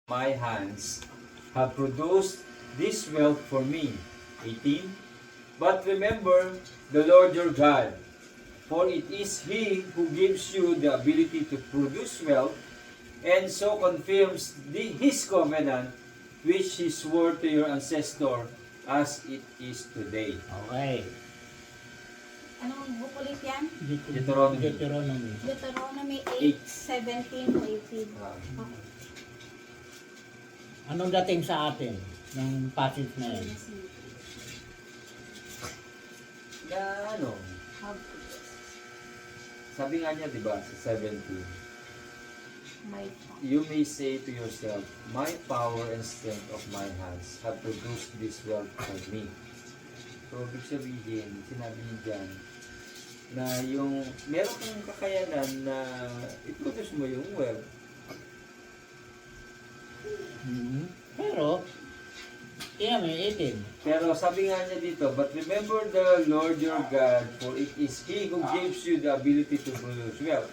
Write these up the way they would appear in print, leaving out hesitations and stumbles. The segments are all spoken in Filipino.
My hands have produced this wealth for me. 18. But remember the Lord your God, for it is He who gives you the ability to produce wealth, and so confirms His covenant, which He swore to your ancestor, as it is today. Okay. Anong book ulit yan? Deuteronomy. Deuteronomy 8. 8:17 to 18. Okay. Anong dating sa atin ng passage na yan? Na ano, sabi nga niya, di ba, sa 17, My you may say to yourself, my power and strength of my hands have produced this wealth for me. So, ibig sabihin, sinabi niya dyan, na yung meron kang kakayanan na i-produce mo yung wealth. Pero, tingnan mo yung 18. Pero sabi nga niya dito, but remember the Lord your God, for it is He who gives you the ability to produce wealth,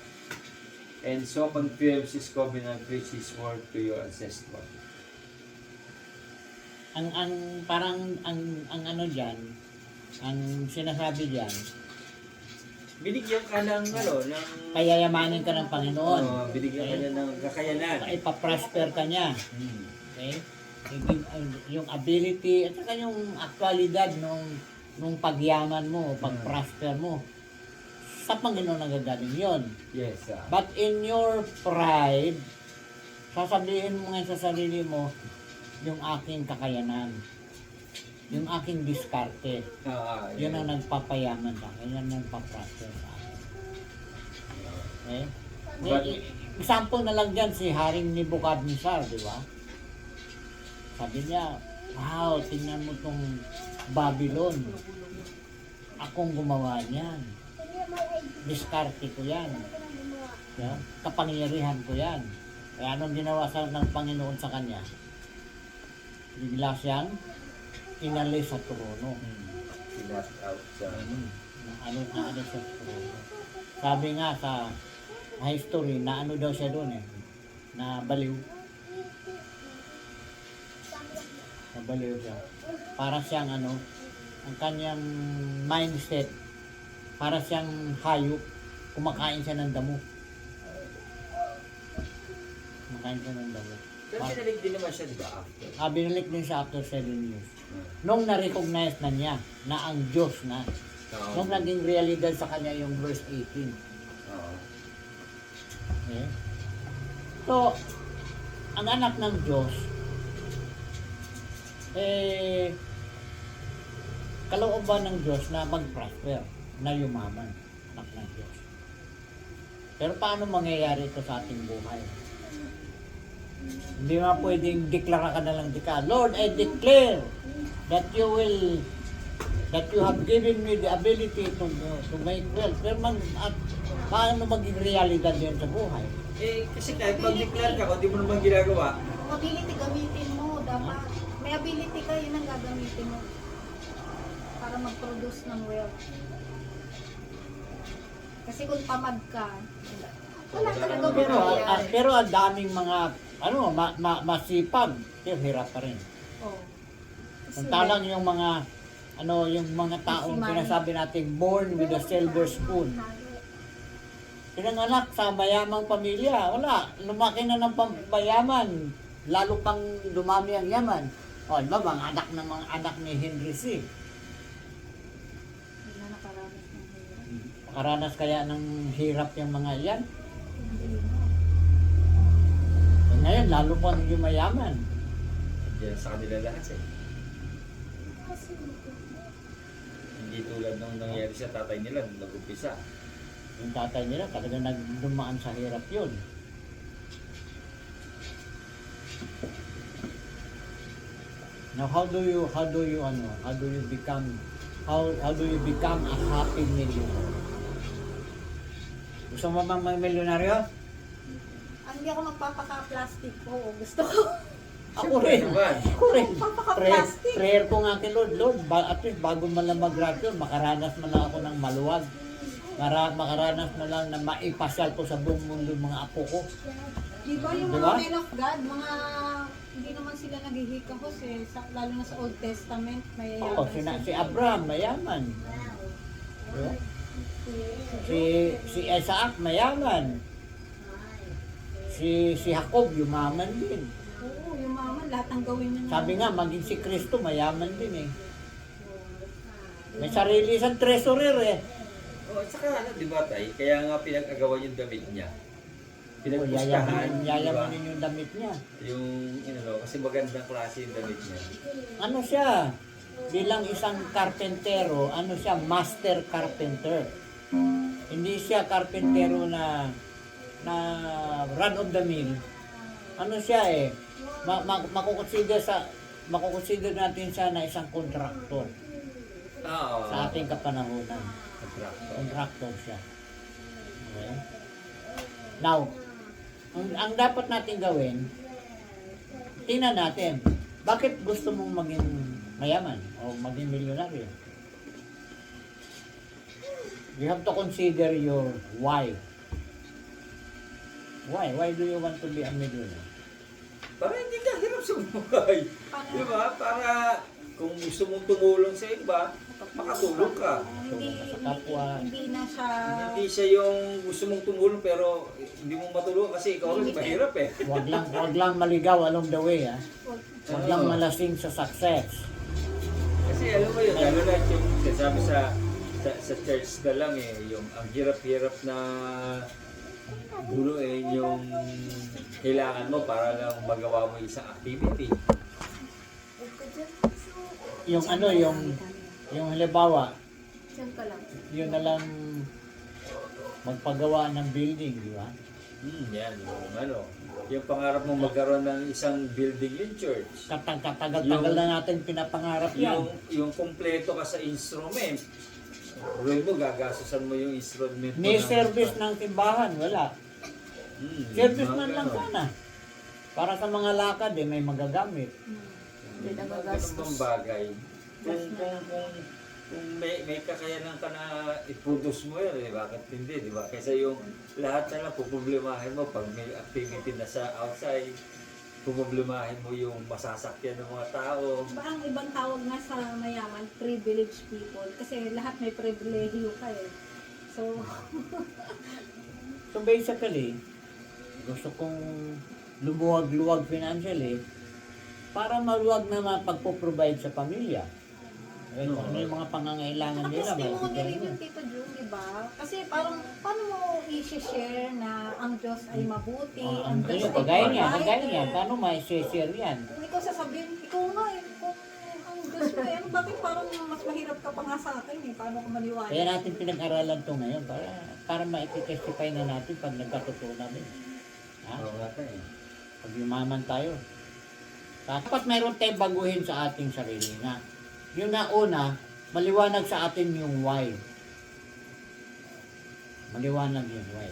and so confirms His covenant which He swore to your ancestor. Ang ano diyan, ang sinasabi diyan, Binigyan ka ng ano, ng payayamanin ka ng Panginoon. Binigyan ka niya ng kakayanan. Ipaprosper ka niya. Okay? Yung ability at saka yung aktwalidad nung pagyaman mo, pagprosper mo, sa Panginoon nagagaling yon. Yes. But in your pride, sasabihin mo ngayon sa sarili mo, yung aking kakayanan, yung aking diskarte, yun ang nagpapayaman sa akin, yun ang nagpaprosper sa akin. Okay? Example na lang dyan si Haring Nebuchadnezzar, di ba? Sabi niya, wow, tingnan mo tong Babylon. Akong gumawa niyan. Diskarte ko yan. Yeah? Kapangyarihan ko yan. Kaya anong ginawa ng Panginoon sa kanya? Bigla siyang inalis sa trono. Sinat out sa Ano sa trono. Sabi nga sa history na ano daw siya doon na baliw. Nabaliw siya. Para siyang ang kanyang mindset, para siyang hayop, kumakain siya ng damo. Kumakain siya ng damo. Pero binalik din naman siya, di ba, after? Binalik din siya after 7 years. Nung na-recognize na niya na ang Diyos na, nung naging realidad sa kanya yung verse 18. Okay? So, ang anak ng Diyos, kalooban ng Diyos na mag-prosper, na yumaman, anak ng Diyos. Pero paano mangyayari ito sa ating buhay? Hindi nga pwedeng deklara ka na lang Lord, I declare that you have given me the ability to make wealth. Pero paano maging realidad yun sa buhay? Kasi kahit mag-declare ka, kung di mo naman ginagawa, ability gamitin mo. Dapat may ability ka, yun ang gagamitin mo para mag-produce ng wealth. Kasi kung tamad ka, wala talaga mangyayari. Pero ang daming mga masipag, pero hirap pa rin. Oh. Samantalang yung mga yung mga taong sinasabi natin born with a silver spoon. Pinanganak sa mayamang pamilya, wala, lumaki na ng mayaman, lalo pang dumami ang yaman. O, diba, mga anak ni Henry C. Wala nakaranas ng hirap. Nakaranas kaya ng hirap yung mga yan? Ngayon, lalo pa yung mayaman. diyan sa kanila lahat Hindi tulad nung nangyari sa tatay nila nung nag-umpisa. Yung tatay nila talaga nagdumaan sa hirap yun. Now how do you become a happy millionaire? Gusto mo bang may milyonaryo? Hindi ako magpapaka-plastic ko. Gusto ko. Ako rin. Ako rin. Magpapaka-plastic. Prayer ko nga kay Lord, at least bago man lang mag-graduate, makaranas man lang ako ng maluwag. Makaranas man lang na maipasyal ko sa buong mundo mga apo ko. Di ba yung Diba? mga men of God, mga Hindi naman sila naghihikahos eh. Lalo na sa Old Testament, may Oo, si Abraham, mayaman. Diba? Si Isaac, mayaman. Si Jacob, yumaman din. Oo, yung mama, lahat ng gawin niya. Sabi nga, maging si Kristo, mayaman din eh. May sarili isang treasurer eh. Oh, at saka ano, di ba tay? Kaya nga pinag-agawan yung damit niya. O, Pinagpustahan, yayamanin yung damit niya. Yung, kasi magandang klase yung damit niya. Ano siya? Bilang isang karpentero, ano siya? Master carpenter. Hindi siya karpentero na run of the mill. Ano siya eh? Makukonsider natin siya na isang kontraktor Oo. sa ating kapanahunan. Contractor. Contractor siya. Okay? Now, ang dapat natin gawin, tingnan natin, bakit gusto mong maging mayaman o maging milyonaryo? You have to consider your why. Why? Why do you want to be a millionaire? Para hindi ka hirap sa buhay. Di ba? Para kung gusto mong tumulong sa iba, makatulong ka. Hindi, Sa kapwa. hindi na siya... Hindi siya yung gusto mong tumulong pero hindi mo matulungan kasi ikaw rin mahirap eh. Wag lang maligaw along the way, ha? Wag lang Oo. malasing sa success. Kasi alam mo yun, lalo na yung sabi sa church na lang eh, yung ang hirap-hirap na gulo yung kailangan mo para lang magawa mo isang activity. Yung yung halimbawa, Diyan ka lang. yun na lang magpagawa ng building, di ba? Yan, yung pangarap mo magkaroon ng isang building yung church. Katagal-tagal na natin pinapangarap yan. Yung kumpleto ka sa instrument. Roy mo, gagastusan mo yung instrument mo. May ng- service ng timbahan, wala. Service man lang sana. Para sa mga lakad, may magagamit. Hindi na Ganun gagastos. bang bagay? Kung may kakayanan ka na i-produce mo yun, bakit hindi, di ba? Kaysa yung lahat na lang puproblemahin mo pag may activity na sa outside, puproblemahin mo yung masasakyan ng mga tao. Ba ang ibang tawag nga sa mayaman, privileged people. Kasi lahat may pribilehiyo ka eh. So, So basically, gusto kong lumuwag-luwag financially para maluwag na mapagpo-provide sa pamilya. Okay, kung ano yung mga pangangailangan nila. testimony rin maibigay yung mo. Tito Jun, di ba? Kasi parang, paano mo i-share na ang Diyos ay mabuti, ang Diyos ay Kagaya niya, provider? paano ma-share yan? Kung ikaw sasabihin, ikaw nga eh, kung ang Diyos mo eh, ano, bakit parang mas mahirap ka pa nga sa akin eh, paano ko maniwala? Kaya natin pinag-aralan to ngayon para ma-testify na natin pag nagkatotoo namin. Ha? Oo nga tayo. Pag yumaman tayo. Dapat mayroon tayong baguhin sa ating sarili nga. Yung nauna, maliwanag sa atin yung why. Maliwanag yung why.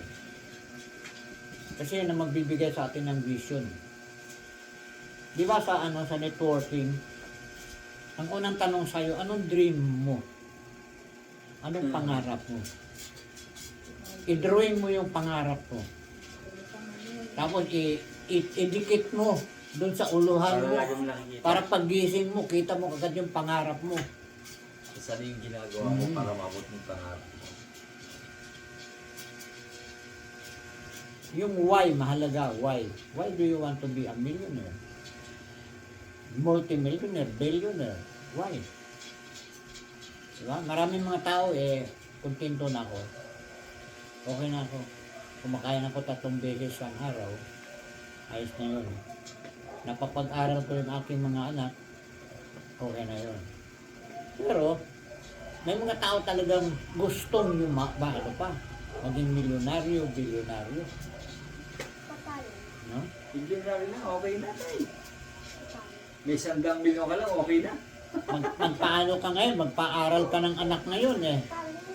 Kasi yun ang magbibigay sa atin ng vision. Di ba sa networking, ang unang tanong sa'yo, anong dream mo? Anong pangarap mo? I-drawing mo yung pangarap mo. Tapos i-dikit mo doon sa uluhan Para mo. lagi mo nakikita. Para paggising mo, kita mo agad yung pangarap mo. Saan yung ginagawa mo para mabot yung pangarap mo. Yung why, mahalaga. Why? Why do you want to be a millionaire? Multimillionaire, billionaire. Why? Diba? Maraming mga tao kontento na ako. Okay na ako. Kumakain ako 3 beses ang araw. Ayos na yun. Napapag-aral ko yung aking mga anak. Okay na yun. Pero, may mga tao talagang gustong maging milyonaryo, bilyonaryo. No? Engineer na, okay na tayo. May 100 milyon ka lang, okay na. Magpaano ka ngayon? Magpa-aral ka ng anak ngayon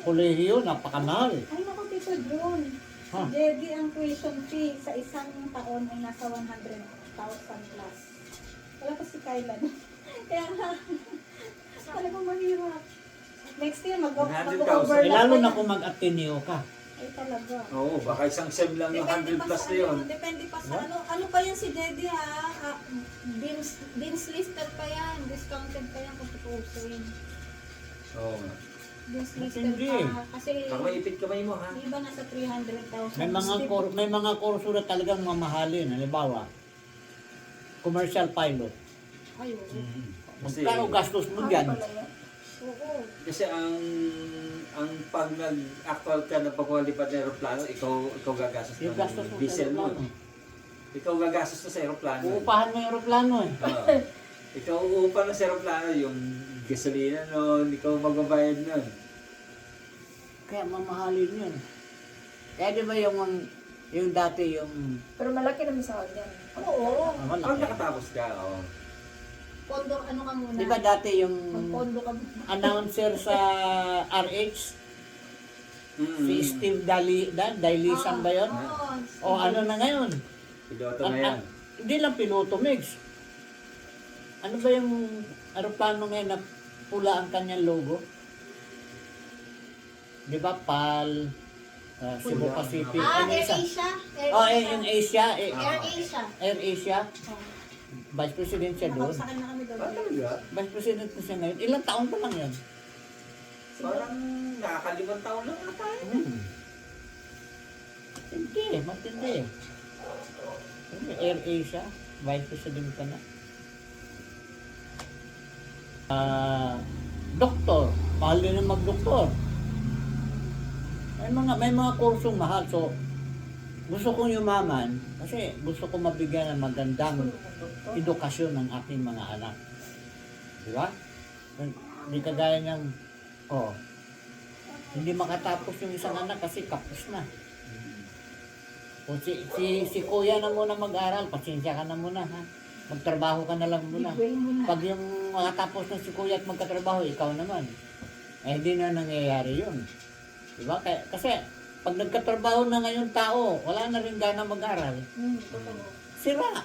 Kolehiyo, napakamahal. Ay naku, Tito Jun. Ha? Dedi ang tuition fee sa isang taon ay nasa 100,000 plus. Wala pa si Kailan. Kaya nga, talagang mahirap. Next year, 100,000. mag-overlap Lalo pa na yan. kung mag-Ateneo ka. Ay talaga. Oo, baka isang sem lang yung 100 plus na yun. Depende pa sa ano pa yan si Dedi ha, Dean's listed pa yan. Discounted pa yan kung tutuusin. Oo nga. Dean's listed Hindi. pa. Kasi Baka maipit kamay mo, ha? yung iba nasa 300,000. May mga kurso na talagang mamahalin. Halimbawa, commercial pilot. Ay, oo. Kasi, Magkano gastos mo Ano dyan? pala yan? Oo. kasi ang pag nag-actual ka na pagwalipad ng aeroplano, ikaw gagastos Yung gastos ng mo sa diesel mo. aeroplano. Ikaw gagastos na sa aeroplano. Uupahan mo yung aeroplano eh. Oo. Ikaw uupa na sa aeroplano, yung gasolina nun, ikaw magbabayad nun. Kaya mamahalin yun. Kaya di ba yung dati yung Pero malaki naman sa kanya. Oo. Pag malaki. nakatapos ka, oo. Pondo, ano ka muna? Di ba dati yung Pondo ka muna. announcer sa RH, si Steve Dailisan ba yun? Oo. O ano na ngayon? Piloto na yan. Hindi lang piloto, Migs. Ano ba yung aeroplano ngayon na pula ang kanyang logo? Di ba, PAL, Cebu Pula. Pacific, Ah, ano Air isa? Asia. Air Oh, Asia. yung Asia, Air Asia. Air Asia, Oo. Vice President siya doon. Nakapsakan na kami doon. Ah, talaga? Vice President na siya ngayon. Ilang taon pa lang yan? Parang nakakalimang taon lang ata yun. Hindi, matindi. Air Asia, Vice President ka na. Doktor, mahal din ang magdoktor. May mga kursong mahal. So, gusto kong yumaman kasi gusto ko mabigyan ng magandang edukasyon ng aking mga anak. Di ba? Hindi kagaya ng, hindi makatapos yung isang anak kasi kapos na. O si kuya na muna mag-aral, pasensya ka na muna ha. Magtrabaho ka na lang muna. Bigway mo na. Pag yung makatapos na si kuya at magkatrabaho, ikaw naman. Hindi na nangyayari yun. Diba? Kasi pag nagkatrabaho na ngayon tao, wala na rin gana mag-aral. Totoo. Sira.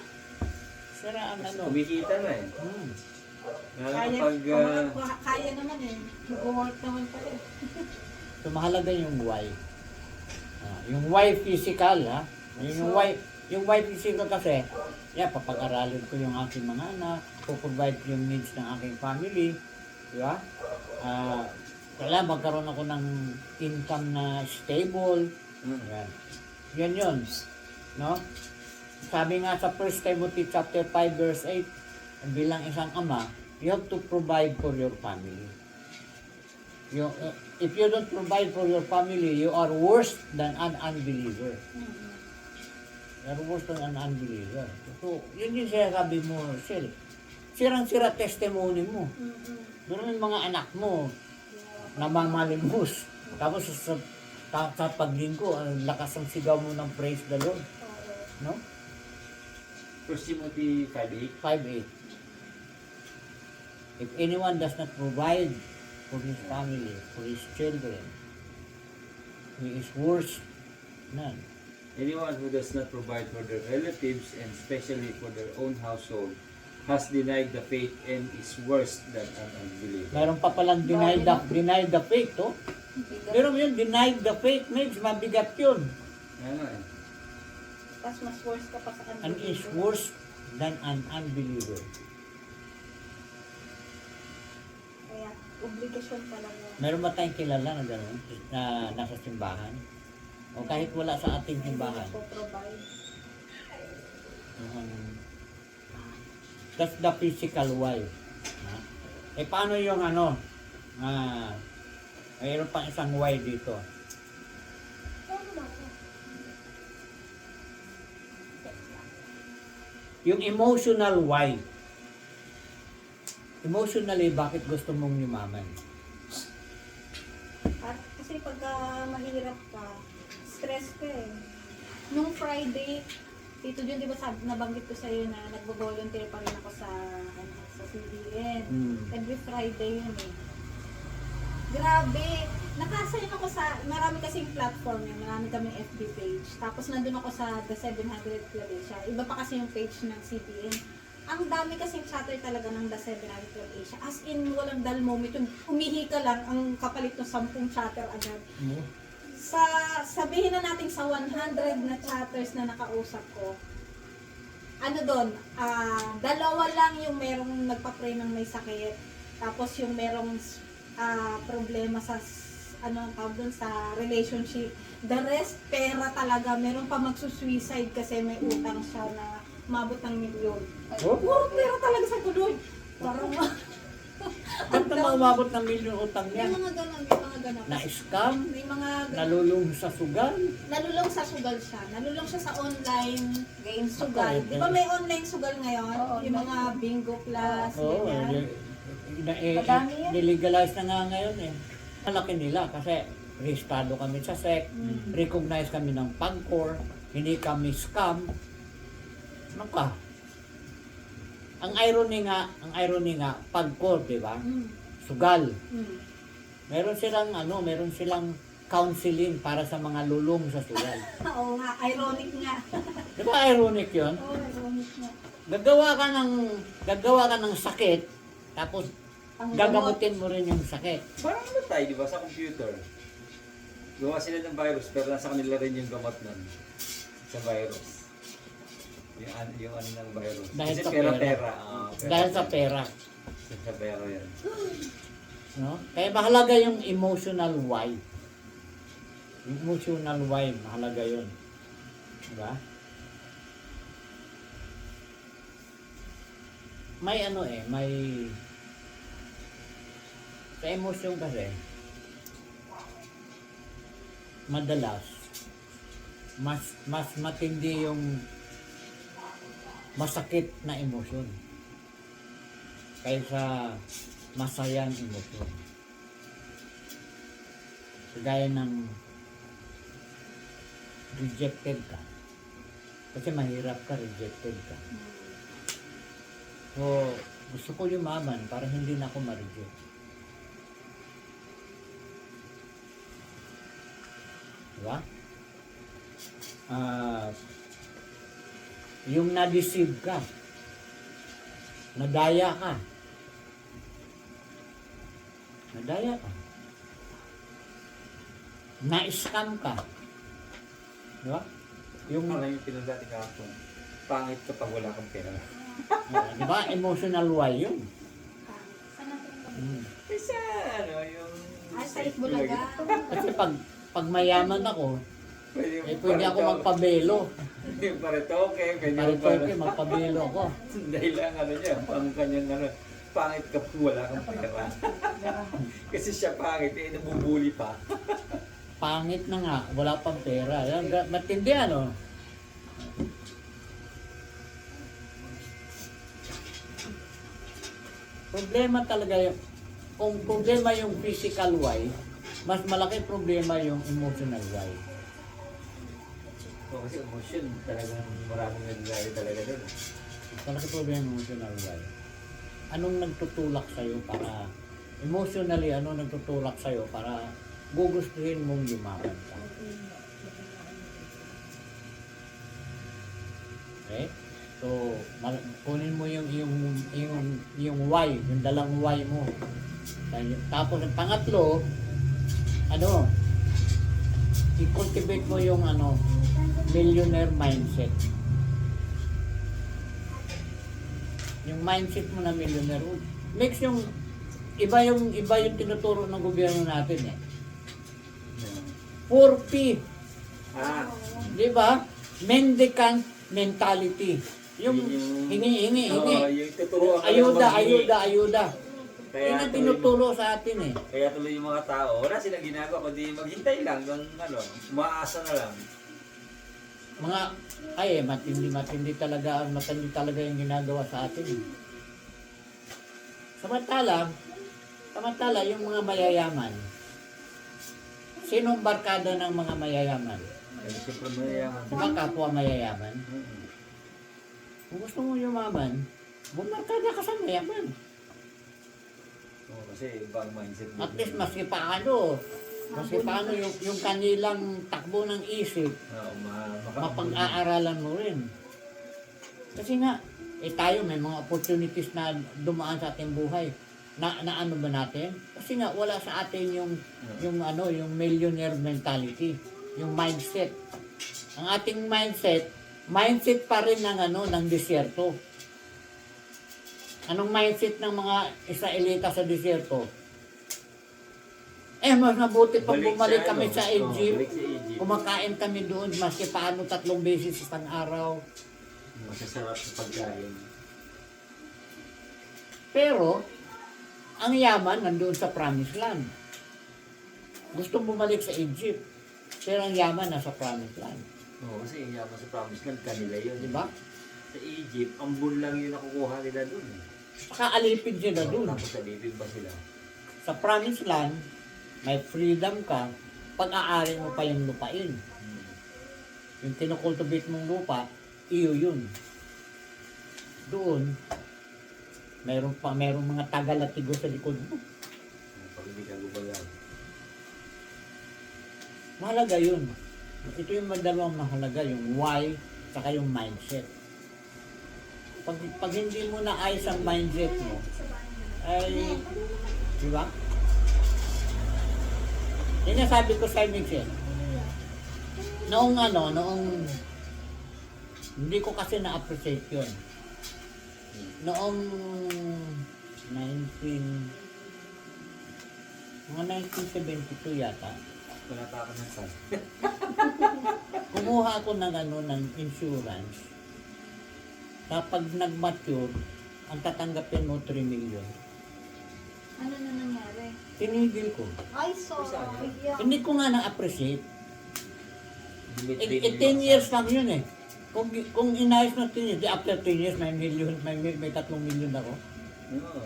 Sira ang ano. Kumikita na eh. Lalo Kaya, kapag kaya naman eh. Mag-work naman pa eh. So mahalaga yung why. Yung why physical ha. Yung why physical kasi, papag-aralin ko yung aking mga anak, provide yung needs ng aking family, di ba? Kailangan magkaroon ako ng income na stable. Yan. Yan yun. No? Sabi nga sa 1 Timothy chapter 5 verse 8, bilang isang ama, you have to provide for your family. If you don't provide for your family, you are worse than an unbeliever. You are worse than an unbeliever. So, yun yung sinasabi mo, Sel. Sirang-sira testimony mo. Doon yung mga anak mo, namamalimos. Tapos sa paglingko, ang lakas ng sigaw mo ng praise the Lord. No? 1 Timothy 5:8. 5:8. If anyone does not provide for his family, for his children, he is worse none. Anyone who does not provide for their relatives and especially for their own household has denied the faith and is worse than an unbeliever. Meron pa palang denied the faith, oh. Pero yun, denied the faith means mabigat yun. Ano eh. Tapos mas worse ka pa sa kanila. And is worse than an unbeliever. Kaya, obligasyon talaga. Meron ba tayong kilala na gano'n na nasa simbahan? O kahit wala sa ating simbahan? Provide. That's the physical wife. Paano yung ano? Mayroon pang isang why dito. Yung emotional why. Emotionally, bakit gusto mong yumaman? At kasi pagka mahirap ka, stress ka eh. Nung Friday, Tito Jun, di ba nabanggit ko sa'yo na nagbo-volunteer pa rin ako sa CBN. Every Friday yun eh. Grabe! Nakasign ako sa, marami kasing platform yun, marami kaming FB page. Tapos nandun ako sa The 700 Club Asia. Iba pa kasi yung page ng CBN. Ang dami kasing chatter talaga ng The 700 Club Asia. As in, walang dull moment. Yung umihi ka lang, ang kapalit ng 10 chatter agad. Sabihin na natin sa 100 na chatters na nakausap ko, ano doon, dalawa lang yung merong nagpa-pray ng may sakit. Tapos yung merong problema sa ano ang tawag doon sa relationship. The rest, pera talaga. Meron pa magsusuicide kasi may utang siya na mabot ng milyon. Oh? Puro pera talaga sa tuloy. Parang Ba't naman umabot ng milyon utang may niya? mga ganon, may mga ganon. Na-scam? May mga ganon. Nalulung sa sugal? Nalulong sa sugal siya. Nalulong siya sa online game sugal. Okay. Di ba may online sugal ngayon? Oo, Yung mga bingo plus, Oo, ganyan. Madami yan. nilegalize na nga ngayon eh. Malaki nila kasi registrado kami sa SEC, recognize kami ng PAGCOR, hindi kami scam. Ano ka? Ang irony nga, PAGCOR, di ba? Mm. Sugal. Mm. Meron silang counseling para sa mga lulong sa sugal. Oo nga, ironic nga. Di ba ironic yun? Oo, ironic nga. Gagawa ka ng sakit, tapos Ang gagamutin mo rin yung sakit. Parang ano tayo, di ba, sa computer? Gawa sila ng virus, pero nasa kanila rin yung gamot nun. Sa virus. Yung ano ng virus. Dahil Kasi sa pera. pera. Dahil sa pera. Sa pera yan. No? Kaya mahalaga yung emotional why. Yung emotional why, mahalaga yun. Diba? May sa emosyon kasi, madalas, mas matindi yung masakit na emosyon kaysa masayang emosyon. Kagaya ng rejected ka. Kasi mahirap ka, rejected ka. So, gusto ko yumaman para hindi na ako ma-reject. Diba? Yung na-deceive ka, nadaya ka, na-scam ka, diba? Yung, Ano yung pinadati kahapon? Pangit kapag wala kang pera. diba? Emotional why yun. Saan natin Mm. Kasi ano, yung... sa Itbulaga. Kasi pag mayaman ako, pwede ako magpabelo. Yung paritoke, pwede yung Paritoke, magpabelo ako. Dahil lang ano niya, pang kanyang ano, pangit kapag wala kang pera. Kasi siya pangit, nabubuli pa. Pangit na nga, wala pang pera. Yan, matindi ano. Problema talaga yung, kung problema yung physical why, mas malaki problema yung emotional why. So, kasi emotion, talagang maraming nagdari talaga doon. Malaki problema yung emotional why. Anong nagtutulak sa'yo para, emotionally, anong nagtutulak sa'yo para gugustuhin mong yumaman ka? Okay? So, kunin mo yung why, yung dalang why mo. Tapos ang pangatlo, i-cultivate mo yung millionaire mindset. Yung mindset mo na millionaire, makes yung iba yung tinuturo ng gobyerno natin eh. 4P, di ba? Mendicant mentality. Yung hingi. Yung tuturuan ka Ayuda. Kaya Yun ang tinuturo sa atin eh. Kaya tuloy yung mga tao, wala silang ginagawa, kundi maghintay lang, umaasa na lang. Matindi talaga yung ginagawa sa atin. Samantala yung mga mayayaman. Sinong barkada ng mga mayayaman? Siyempre mayayaman. Diba kapwa mayayaman? Kung gusto mo yumaman, bumarkada ka sa mayaman. Kasi ibang mindset. At least maski paano yung kanilang takbo ng isip, mapag-aaralan mo rin. Kasi nga, tayo may mga opportunities na dumaan sa ating buhay. Na ano ba natin? Kasi nga wala sa atin yung millionaire mentality, yung mindset. Ang ating mindset, mindset pa rin ng ng disyerto. Anong mindset ng mga Israelita sa disyerto? Mas mabuti pag bumalik kami sa Egypt. Balik sa Egypt. Kumakain kami doon, maski paano 3 beses isang araw. Masasarap sa pagkain. Pero, ang yaman nandoon sa Promised Land. Gusto bumalik sa Egypt. Pero ang yaman nasa Promised Land. Oo, kasi yung yaman sa Promised Land, kanila yun. Di ba? Sa Egypt, ambon lang yung nakukuha nila doon. Saka alipid sila doon. Tapos alipid pa sila. Sa Promised Land, may freedom ka, pag-aari mo pa yung lupain. Yung kinukultivate mong lupa, iyo yun. Doon, mayroong mga taga-latigo sa likod mo. Pag hindi ka gumagal. Mahalaga yun. Ito yung dalawang mahalaga, yung why, saka yung mindset. Pag hindi mo na ayos ang mindset mo, ay, di ba? Yan yung sabi ko sa Mixel. Noong hindi ko kasi na-appreciate yun. Noong mga 1972 yata, Wala pa ako ng sun. kumuha ako ng insurance. Kapag nag-mature, ang tatanggapin mo 3 million. Ano na nangyari? Tinigil ko. Ay, sorry. Hindi ko nga na-appreciate. 10 years lang yun eh. Kung inayos na 10 years, after 10 years, may 3 million ako. Oo.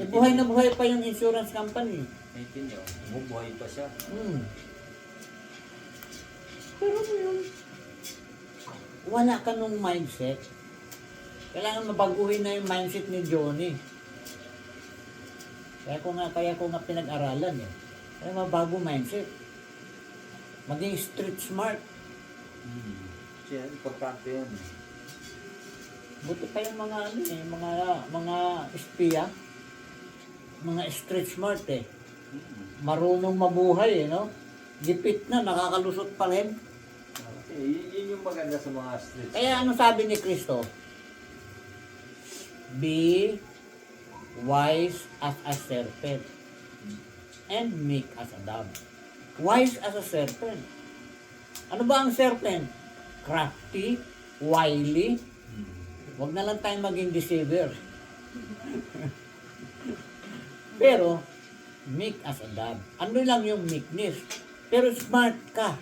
Buhay na buhay pa yung insurance company. 19 yun. Buhay pa siya. Pero yun, wala ka nung mindset. Kailangan mabaguhin na yung mindset ni Johnny. Kaya ko nga pinag-aralan eh. Kaya mabago mindset. Maging street smart. Siya, importante yun. Buti pa yung mga espiya. Mga street smart eh. Marunong mabuhay eh, no? Gipit na, nakakalusot pa rin. Kasi yun yung maganda sa mga streets. Kaya ano sabi ni Kristo? Be wise as a serpent and meek as a dove. Wise as a serpent. Ano ba ang serpent? Crafty, wily. Huwag na lang tayong maging deceiver. Pero, meek as a dove. Ano lang yung meekness? Pero smart ka.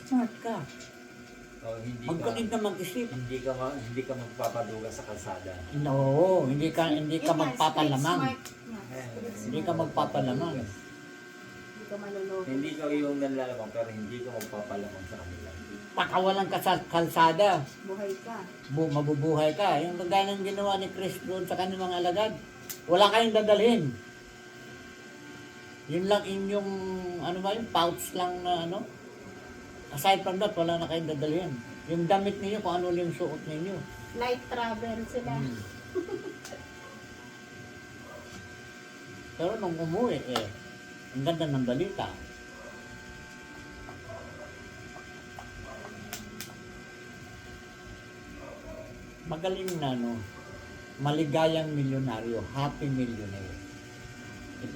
Smart ka. Oh, Magkanig na mag-isip. hindi ka magpapaduga sa kalsada. No, hindi ka Yun nga, magpapalamang. street smart nga. Hindi ka magpapalamang. Hindi ka maluloko. Hindi ka yung nanlalamang pero hindi ka magpapalamang sa kanila. Pakawalan ka sa kalsada, Buhay ka. mabubuhay ka. Yung kagaya ng ginawa ni Chris doon sa kanyang mga alagad. Wala kayong dadalhin. Yun lang inyong, pouch lang na Aside from that, wala na kayong dadalhin. Yung damit ninyo, kung ano yung suot ninyo. Light travel sila. Pero nung umuwi, ang ganda ng balita. Magaling na, maligayang milyonaryo, happy millionaire. If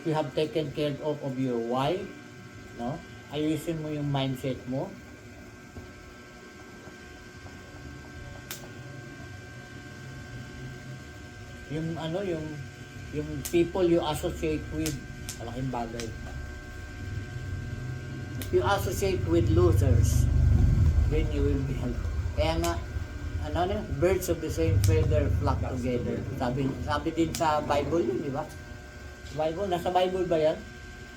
you have taken care of your wife, ayusin mo yung mindset mo. Yung people you associate with, malaking bagay. If you associate with losers, then you will be helped. Kaya nga, birds of the same feather flock together. Sabi din sa Bible yun, di ba? Bible, nasa Bible ba yan?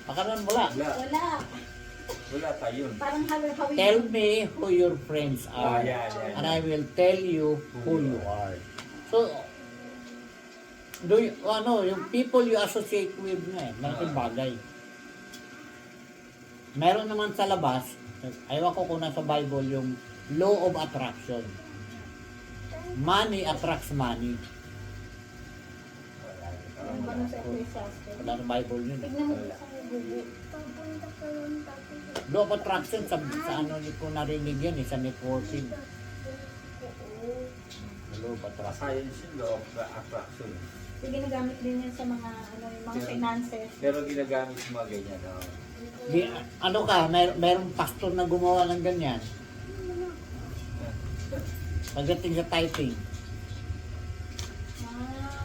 Pakaroon wala. Wala. Wala pa yun. Parang hawin. Tell me who your friends are, Yeah. and I will tell you who you are. So, yung people you associate with malaking bagay. Meron naman sa labas, ayaw ko kung nasa Bible, yung law of attraction. Money attracts money. Ano ba sa Ecclesiastes? Wala na Bible yun. Tignan mo sa Google. Law of attraction sa ano ko narinig yan, sa networking. Law of attraction. Science yung law of attraction. So, ginagamit din yan sa mga ano, yung mga Pero- finances. Pero ginagamit yung mga ganyan. Ano ka, merong pastor na gumawa ng ganyan. Pagdating sa typing,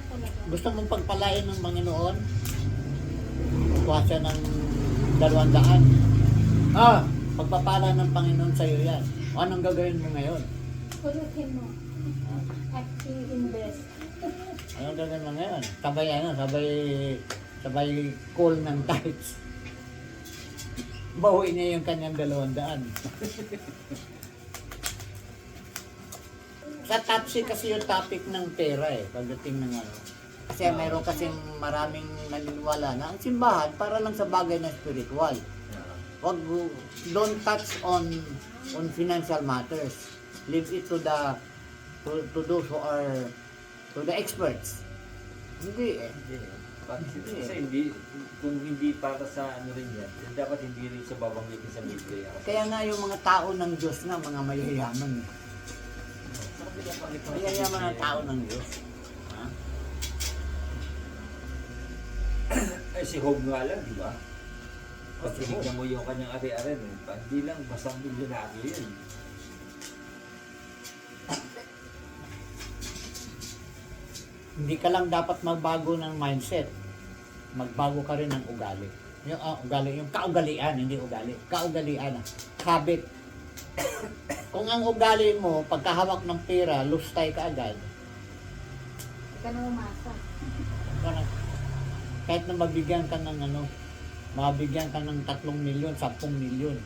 Talaga. gusto mong pagpalain ng Panginoon, kuha siya ng 200. Pagpapala ng Panginoon sa iyo yan. O, anong gagawin mo ngayon? Pulutin mo. At i-invest. Anong gagawin mo ngayon? Sabay call ng tithes. Bawiin niya yung kanyang 200. Sa Tapsi kasi yung topic ng pera pagdating ng ano. Kasi mayroon kasing maraming naniniwala na ang simbahan para lang sa bagay na spiritual. Don't touch on financial matters. Leave it to those who are to the experts. Hindi Kasi hindi, kung hindi para sa ano rin yan, dapat hindi rin sa babanggitin sa Biblia. Kaya nga yung mga tao ng Diyos nga, mga mayayaman. Mayayaman ang tao ng Diyos. Ha? Ay, si Job nga lang, di ba? Pag tinignan mo yung kanyang ari-ari, hindi lang basang milyonaryo yun. Hindi ka lang dapat magbago ng mindset. Magbago ka rin ng ugali. Yung kaugalian, hindi ugali. Kaugalian. Habit. Kung ang ugali mo, pagkahawak ng pera, lustay ka agad. Hindi ka na umasa. Kahit na mabigyan ka ng mabigyan ka ng 3 milyon, 10 milyon.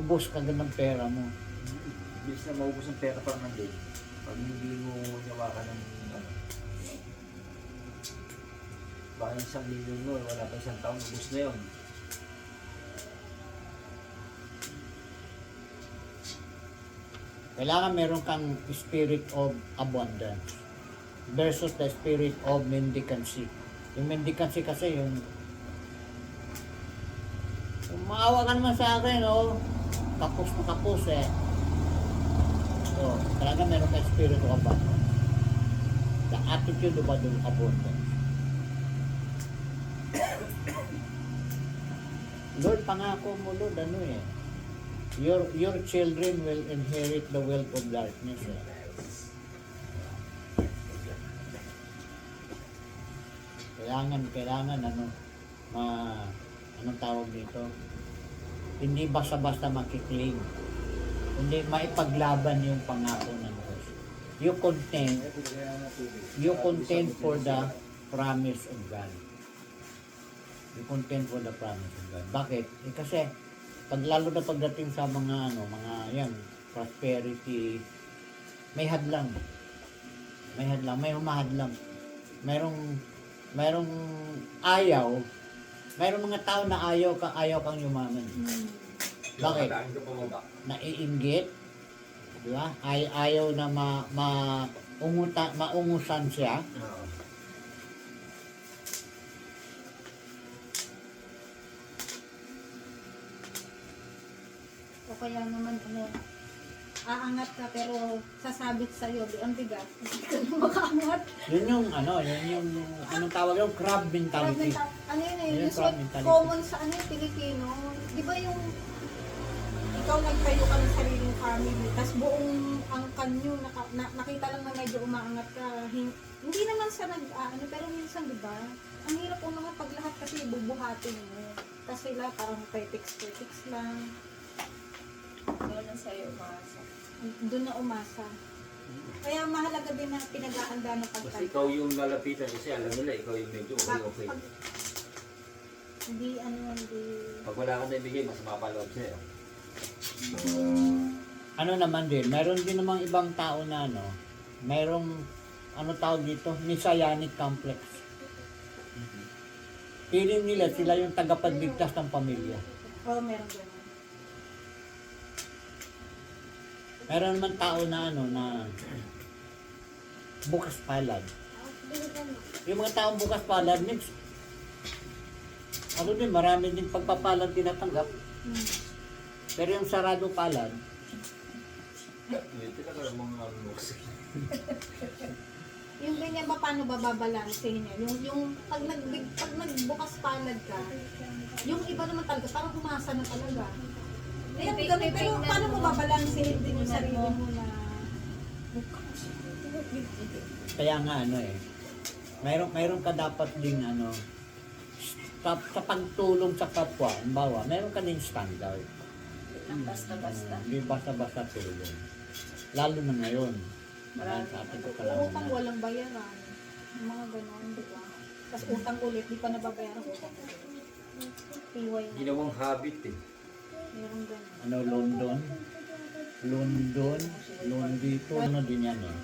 Ubos ka agad ng pera mo. Bilis na maubos ang pera pa naman din. Pag hindi mo nawa ka ng baka yung 1 milyon mo, wala pa 1 taon, ubos na yun. Kailangan meron kang spirit of abundance versus the spirit of mendicancy. Yung mendicancy kasi yung maawa ka naman sa akin, kapos na kapos So, talaga meron kang spirit of abundance. The attitude of abundance. Lord, pangako mo, Lord, your children will inherit the wealth of darkness. Kailangan anong tawag dito? Hindi basta-basta makikling. Hindi maipaglaban yung pangako ng Diyos. You contend for the promise of God. You contend for the promise of God. Bakit? Kasi lalo na pagdating sa mga prosperity, may hadlang. May humahadlang. Merong ayaw. Mayroong mga tao na ayaw kang yumaman. Bakit? Naiinggit. Di ba? Ayaw na maungusan siya. O kaya naman aangat ka pero sasabit sa'yo, ang bigat. Hindi ka na makaangat. Yun yung anong tawag yung crab mentality. Ano yun Yun yung usually crab mentality. common sa Pilipino. Di ba yung ikaw nagtayo ka ng sariling family, tas buong angkan nyo, nakita lang na medyo umaangat ka. Hindi naman sa pero minsan, di ba? Ang hirap umangat pag lahat kasi bubuhatin mo. Tapos sila parang critics lang. Doon na sa'yo umasa. Doon na umasa. Kaya mahalaga din na pinag-aanda ng Kasi pagtanto. ikaw yung lalapitan kasi alam nila, ikaw yung medyo okay. Hindi. Pag wala ka na ibigay, mas mapaloob sa'yo. Ano naman din, meron din namang ibang tao na mayroong tawag dito, messianic complex. Feeling nila sila yung tagapagligtas ng pamilya. Oo, meron gano'n. Meron naman tao na na bukas palad. Yung mga taong bukas palad, next, ano din, marami din pagpapalad tinatanggap. Pero yung sarado palad, Ito ka mga ano. Yung ganyan ba, paano ba babalansehin niya? Yung pag nagbukas palad ka, yung iba naman talaga, parang humasa na talaga. Eh, ganun, pero paano mo babalansehin din yung sarili mo na... kaya nga ano eh, mayroon ka dapat ding ano, sa pagtulong sa kapwa, halimbawa, mayroon ka din standard. Ang basta-basta. Hindi basta-basta tulong. Lalo na ngayon. Marami sa atin ko Utang kailangan. walang bayaran. Yung mga ganon, di ba? Tapos utang ulit, di pa nababayaran utang ulit. PY na. Ginawang habit eh. Meron ganon. Ano, London dito, ano din yan eh.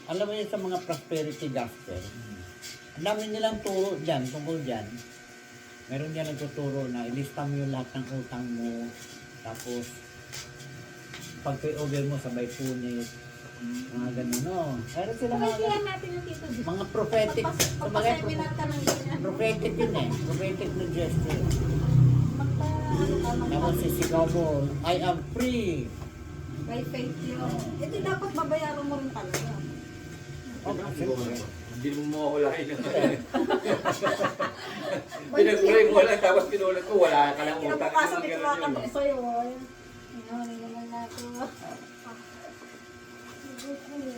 Alam mo yun sa mga prosperity gospel, ang dami nilang turo dyan, tungkol dyan. Meron dyan nagtuturo na ilista mo yung lahat ng utang mo, tapos pag over mo sabay punit, mga ganun, no? Meron sila mga Kaya natin yung tito dito. mga prophetic, Pagpa-seminar ka ng ganyan. prophetic yun eh, prophetic na gesture. Ano ka Tapos sisigaw mo, I am free. by faith yun. Ito dapat babayaran mo rin talaga. Oh, siyempre. Hindi mo mawawalain ng pinagulay mo lang, tapos pinulat ko, wala ka lang utang. Kinabukasan may Ganun tuwakan yun ko sa'yo. Naman ako.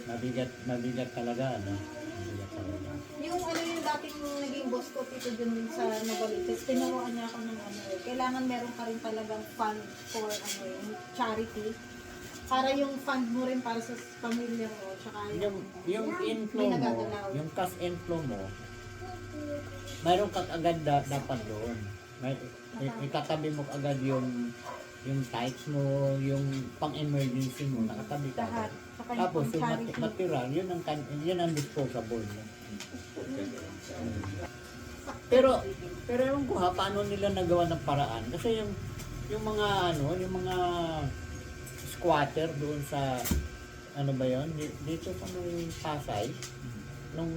Mabigat talaga, ano? Mabigat talaga. Yung ano yung dating naging boss ko, Tito Jun din sa Novaliches, tinuruan niya ako ng ano eh. Kailangan meron ka rin talagang fund for ano yung charity. Para yung fund mo rin para sa pamilya mo. Tsaka Yung inflow may mo, nagagalaw. yung cash inflow mo, mayroon kang agad dapat doon. Itatabi mo agad yung tithes mo, yung pang-emergency mo, nakatabi ka Lahat. agad. Tsaka Tapos yung yung charity. matira, yun ang disposable mo. Pero ewan ko ha, paano nila nagawa ng paraan? Kasi yung mga ano, yung mga squatter doon sa ano ba yon dito sa may Pasay nung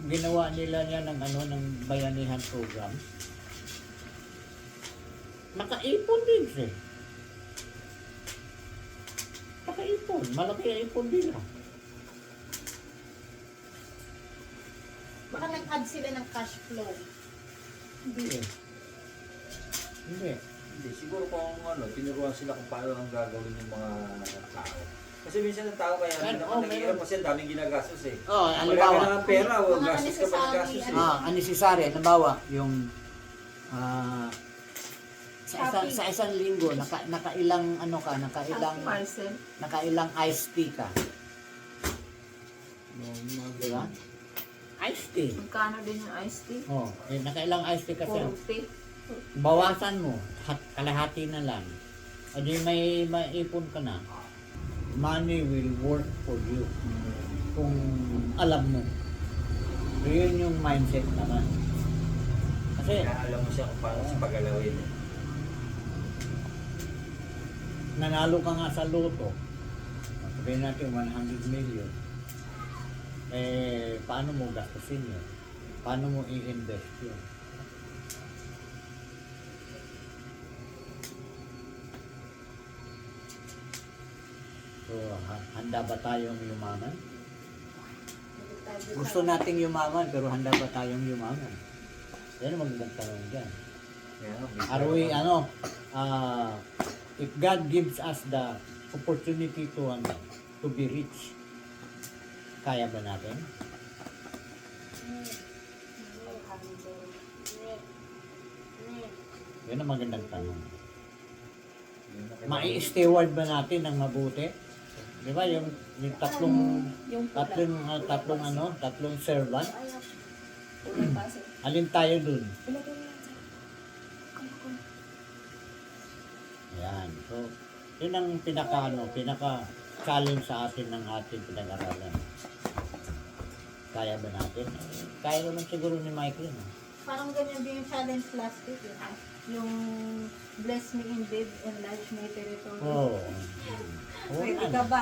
ginawa nila yan ng ano ng bayanihan program, nakaipon din siya. Nakaipon, malaki ang ipon nila. Baka nag-add sila ng cash flow. Hindi eh. Hindi. Hindi, siguro kung ano, tinuruan sila kung paano ang gagawin ng mga tao. Kasi minsan ang tao kaya naman naghihirap kasi ang daming ginagastos eh. Oh, Wala ka halimbawa, ng pera, o Mga gastos ka pa ng gastos eh. unnecessary, halimbawa, yung Shopping. sa isang linggo, nakailang ano ka, Parcel. nakailang iced tea ka. Di ba? Iced tea. Magkano din yung iced tea? Oh, nakailang iced tea kasi. 40. Bawasan mo, kalahati na lang. O di may maipon ka na. Money will work for you. Kung alam mo. So, yun yung mindset naman. Kasi Kaya alam mo siya kung paano sa paggalawin eh. nanalo ka nga sa loto. Sabihin natin 100 million. Eh, paano mo gastusin yun? Paano mo i-invest yun? So, handa ba tayong yumaman? Gusto nating yumaman, pero handa ba tayong yumaman? Yan ang magandang tanong dyan. Are we, if God gives us the opportunity to be rich, kaya ba natin? Yan ang magandang tanong. Mai-steward ba natin ng mabuti? Di ba yung tatlong servant? Ulang pasok. Alin tayo dun? Yan. So, yun ang pinaka-challenge sa atin ng ating pinag-aralan. Kaya ba natin? Kaya naman siguro ni Michael. No? Parang ganyan din yung challenge last week. Yung bless me indeed, enlarge my territory. Oo. Oo Ready nga. ka ba?